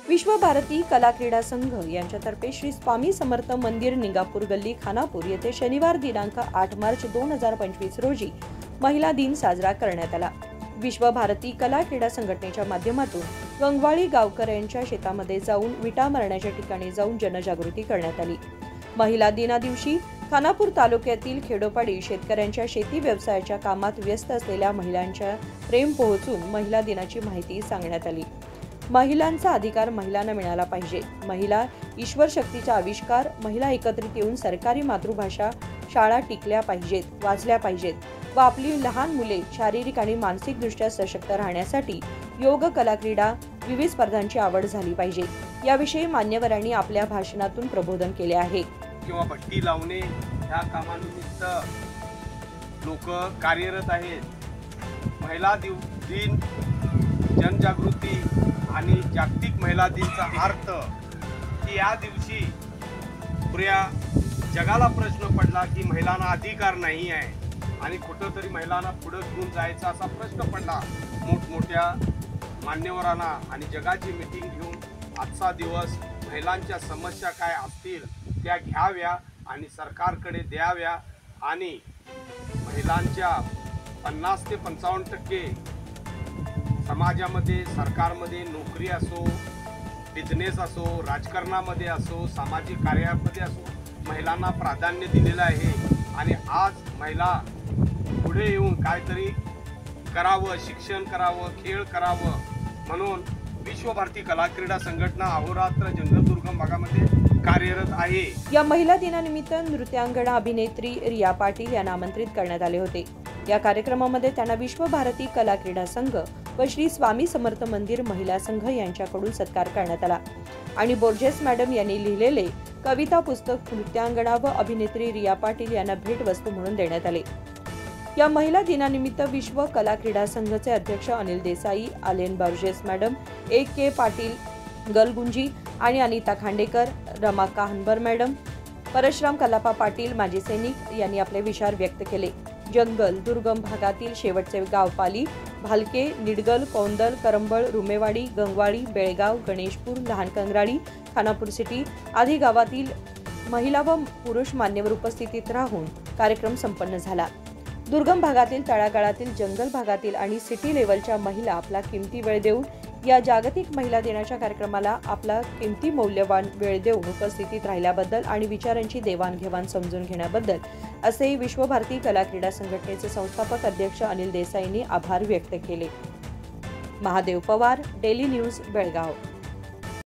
विश्व भारती कला क्रीडा संघ यांच्यातर्फे श्री स्वामी समर्थ मंदिर निंगापूर गल्ली खानापूर येथे शनिवार दिनांक 8 मार्च 2025 रोजी महिला दिन साजरा करण्यात आला। विश्व भारती कला क्रीडा संघटनेच्या माध्यमातून गंगवाळी गावकर यांच्या शेतामध्ये जाऊन विटा मारण्याच्या ठिकाणी जाऊन जनजागृती करण्यात आली। महिला दिना दिवशी खानापूर तालुक्यातील खेडोपाडी शेतकऱ्यांच्या शेती व्यवसायाच्या कामात व्यस्त असलेल्या महिलांच्या प्रेम पोहोचून महिला दिनाची माहिती सांगण्यात आली। महिलांचा अधिकार महिलांना मिळाला पाहिजे। महिला ईश्वर शक्तीचा आविष्कार। महिला एकत्रित येऊन सरकारी मातृभाषा शाळा टिकल्या पाहिजेत, वाचल्या पाहिजेत व आपली लहान मुले शारीरिक आणि मानसिक दृष्ट्या सशक्त राहण्यासाठी योग, कला, क्रीडा विविध स्पर्धांची आवड झाली पाहिजे। याविषयी मान्यवरांनी आपल्या भाषणातून प्रबोधन केले आहे। किंवा भट्टी लावणे ह्या कामानिमित्त लोक कार्यरत आहेत। महिला दिन जनजागृती आणि जागतिक महिला दिनचा अर्थ की या दिवशी पुऱ्या जगाला प्रश्न पडला की महिलांना अधिकार नाही आहे आणि कुठंतरी महिलांना पुढे घेऊन जायचा असा प्रश्न पडला। मोठमोठ्या मान्यवरांना आणि जगाची मीटिंग घेऊन आजचा दिवस महिलांच्या समस्या काय असतील त्या घ्याव्या आणि सरकारकडे द्याव्या आणि महिलांच्या 50 ते 55% समाजामध्ये, सरकारमध्ये, नोकरी असो, बिझनेस असो, राजकारणामध्ये असो, सामाजिक कार्यामध्ये असो महिलांना प्राधान्य दिलेलं आहे। आणि आज महिला पुढे येऊन काहीतरी करावं, शिक्षण करावं, खेळ करावं म्हणून विश्व भारती कला क्रीडा संघटना अहोरात्र जंगल-दुर्गम भागामध्ये कार्यरत आहे। या महिला दिनानिमित्त नृत्यांगना अभिनेत्री रिया पाटील यांना आमंत्रित करण्यात आले होते। या कार्यक्रमामध्ये त्यांना विश्व भारती कला क्रीडा संघ व श्री स्वामी समर्थ मंदिर महिला संघ यांच्याकडून सत्कार करण्यात आला आणि बोर्जेस मॅडम यांनी लिहिलेले कविता पुस्तक नृत्यांगना व अभिनेत्री रिया पाटील यांना भेटवस्तू म्हणून देण्यात आले। या महिला दिनानिमित्त विश्व कला क्रीडा संघाचे अध्यक्ष अनिल देसाई, आलेन बोर्जेस मॅडम, के पाटील, गलगुंजी आणि अनिता खांडेकर, रमाका हनबर मॅडम, परशुराम कलापा पाटील, माजी सैनिक यांनी आपले विचार व्यक्त केले। जंगल दुर्गम भागातील शेवटचे गाव पाली, भालके, निडगल, कौंदल, करंबळ, रुमेवाडी, गंगवाळी, बेळगाव, गणेशपूर, लहान कंगराळी, खानापूर सिटी आदी गावातील महिला व पुरुष मान्यवर उपस्थितीत राहून कार्यक्रम संपन्न झाला। दुर्गम भागातील, तळागाळातील, जंगल भागातील आणि सिटी लेवलच्या महिला आपला किमती वेळ देऊन या जागतिक महिला दिनाच्या कार्यक्रमाला आपला किमती मौल्यवान वेळ देऊन उपस्थितीत राहिल्याबद्दल आणि विचारांची देवाणघेवाण समजून घेण्याबद्दल असे विश्व भारती कला क्रीडा संघटनेचे संस्थापक अध्यक्ष अनिल देसाईंनी आभार व्यक्त केले। Mahadev Pawar, daily news, Belgaum.